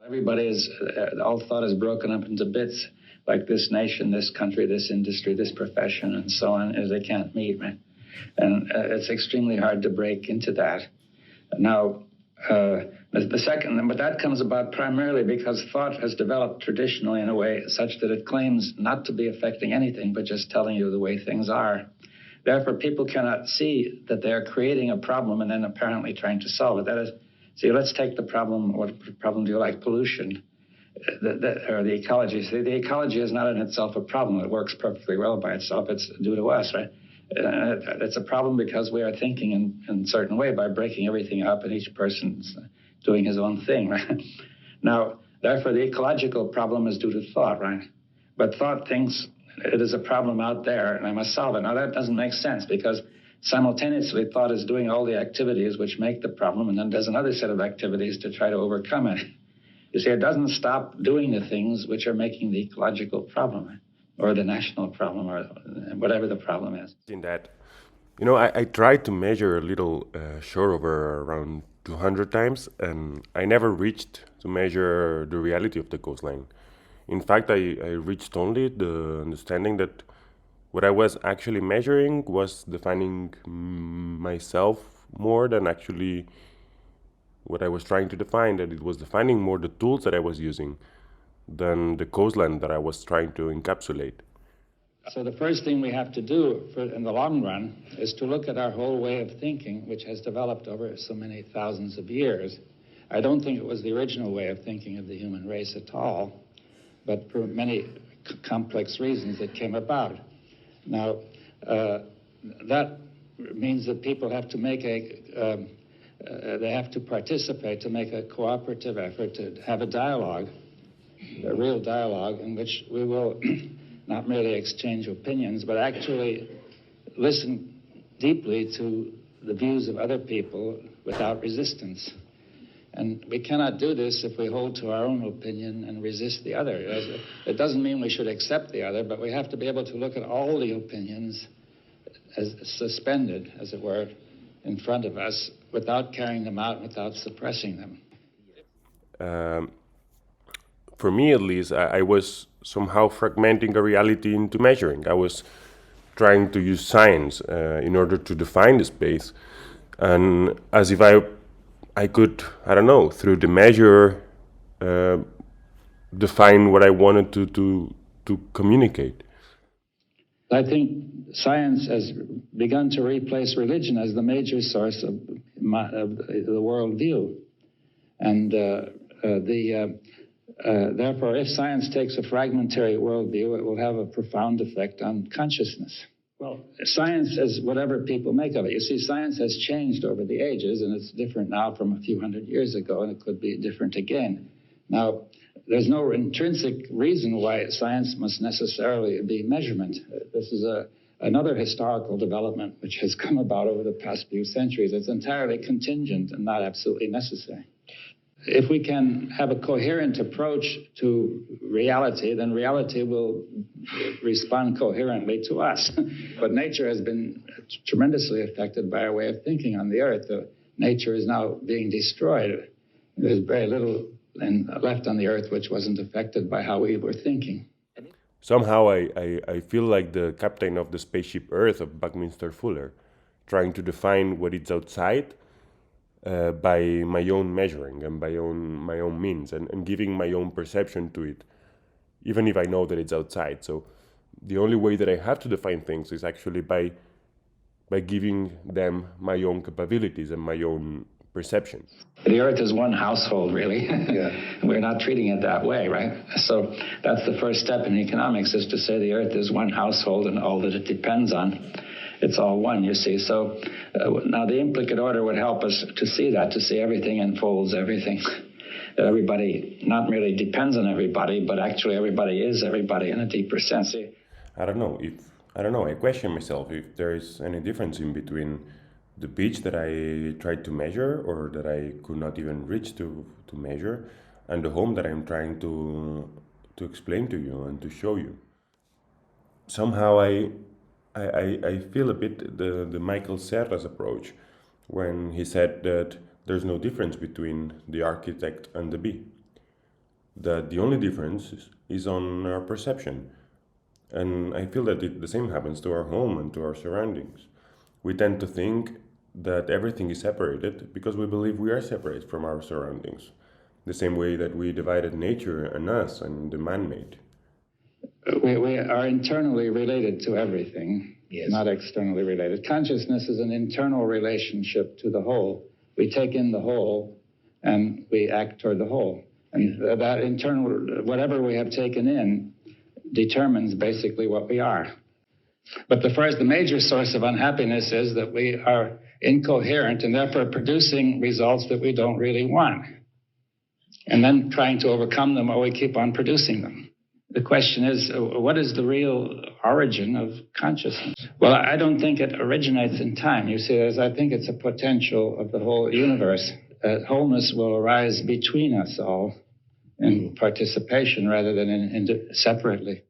Everybody is, all thought is broken up into bits, like this nation, this country, this industry, this profession, and so on, as they can't meet, right? And it's extremely hard to break into that. Now, the second, but that comes about primarily because thought has developed traditionally in a way such that it claims not to be affecting anything, but just telling you the way things are. Therefore, people cannot see that they are creating a problem and then apparently trying to solve it. That is, see, let's take the problem. What problem do you like? Pollution, or the ecology. See, the ecology is not in itself a problem. It works perfectly well by itself. It's due to us, right? It's a problem because we are thinking in a certain way by breaking everything up, and each person's doing his own thing, right? Now, therefore, the ecological problem is due to thought, right? But thought thinks it is a problem out there, and I must solve it. Now, that doesn't make sense because simultaneously, thought is doing all the activities which make the problem, and then does another set of activities to try to overcome it. You see, it doesn't stop doing the things which are making the ecological problem, or the national problem, or whatever the problem is. In that, I tried to measure a little shore over around 200 times, and I never reached to measure the reality of the coastline. In fact, I reached only the understanding that what I was actually measuring was defining myself more than actually what I was trying to define, that it was defining more the tools that I was using than the coastline that I was trying to encapsulate. So the first thing we have to do in the long run is to look at our whole way of thinking, which has developed over so many thousands of years. I don't think it was the original way of thinking of the human race at all, but for many complex reasons it came about. Now, that means that people have to make they have to participate, to make a cooperative effort, to have a dialogue, a real dialogue in which we will not merely exchange opinions, but actually listen deeply to the views of other people without resistance. And we cannot do this if we hold to our own opinion and resist the other. It doesn't mean we should accept the other, but we have to be able to look at all the opinions as suspended, as it were, in front of us without carrying them out, without suppressing them. For me, at least, I was somehow fragmenting a reality into measuring. I was trying to use science in order to define the space, and as if I could, I don't know, through the measure, define what I wanted to communicate. I think science has begun to replace religion as the major source of the worldview. And therefore, if science takes a fragmentary worldview, it will have a profound effect on consciousness. Well, science is whatever people make of it. You see, science has changed over the ages, and it's different now from a few hundred years ago, and it could be different again. Now, there's no intrinsic reason why science must necessarily be measurement. This is another historical development which has come about over the past few centuries. It's entirely contingent and not absolutely necessary. If we can have a coherent approach to reality, then reality will respond coherently to us. But nature has been tremendously affected by our way of thinking on the earth. Nature is now being destroyed. There's very little left on the earth which wasn't affected by how we were thinking. Somehow I feel like the captain of the spaceship Earth of Buckminster Fuller, trying to define what is outside by my own measuring and by my own means, and giving my own perception to it, even if I know that it's outside. So the only way that I have to define things is actually by giving them my own capabilities and my own perception. The earth is one household, really. Yeah. We're not treating it that way, right? So that's the first step in economics, is to say the earth is one household and all that it depends on. It's all one, you see. So now the implicate order would help us to see that, to see everything enfolds everything. That everybody not merely depends on everybody, but actually everybody is everybody in a deeper sense. I don't know. I question myself if there is any difference in between the pitch that I tried to measure, or that I could not even reach to measure, and the home that I'm trying to explain to you and to show you. Somehow I feel a bit the Michael Serra's approach when he said that there's no difference between the architect and the bee. that the only difference is on our perception. And I feel that the same happens to our home and to our surroundings. We tend to think that everything is separated because we believe we are separate from our surroundings, the same way that we divided nature and us and the man-made. We are internally related to everything, yes, not externally related. Consciousness is an internal relationship to the whole. We take in the whole and we act toward the whole. And that internal, whatever we have taken in, determines basically what we are. But the major source of unhappiness is that we are incoherent and therefore producing results that we don't really want. And then trying to overcome them, or we keep on producing them. The question is, what is the real origin of consciousness? Well, I don't think it originates in time. You see, I think it's a potential of the whole universe. Wholeness will arise between us all in participation rather than separately.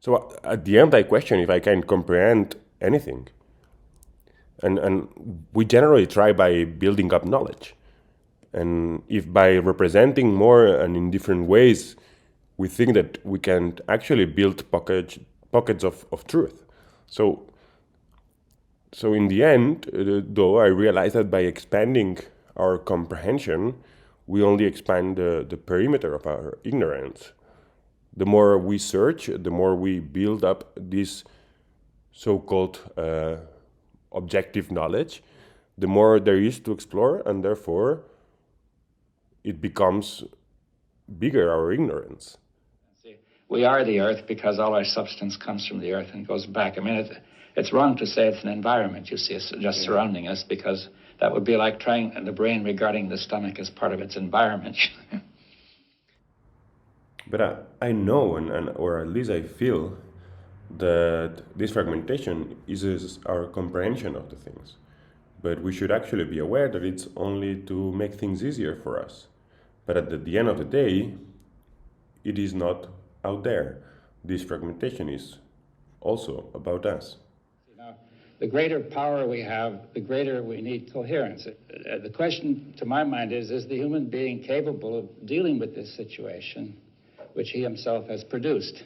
So at the end, I question if I can comprehend anything. And we generally try by building up knowledge. And if by representing more and in different ways, we think that we can actually build pockets of truth. So in the end, though, I realized that by expanding our comprehension, we only expand the perimeter of our ignorance. The more we search, the more we build up this so-called objective knowledge, the more there is to explore, and therefore it becomes bigger, our ignorance. We are the earth because all our substance comes from the earth and goes back. I mean, it's wrong to say it's an environment, you see, it's just surrounding us, because that would be like trying the brain regarding the stomach as part of its environment. But I know, or at least I feel, that this fragmentation is our comprehension of the things. But we should actually be aware that it's only to make things easier for us. But at the end of the day, it is not out there. This fragmentation is also about us. The greater power we have, the greater we need coherence. The question to my mind is the human being capable of dealing with this situation, which he himself has produced?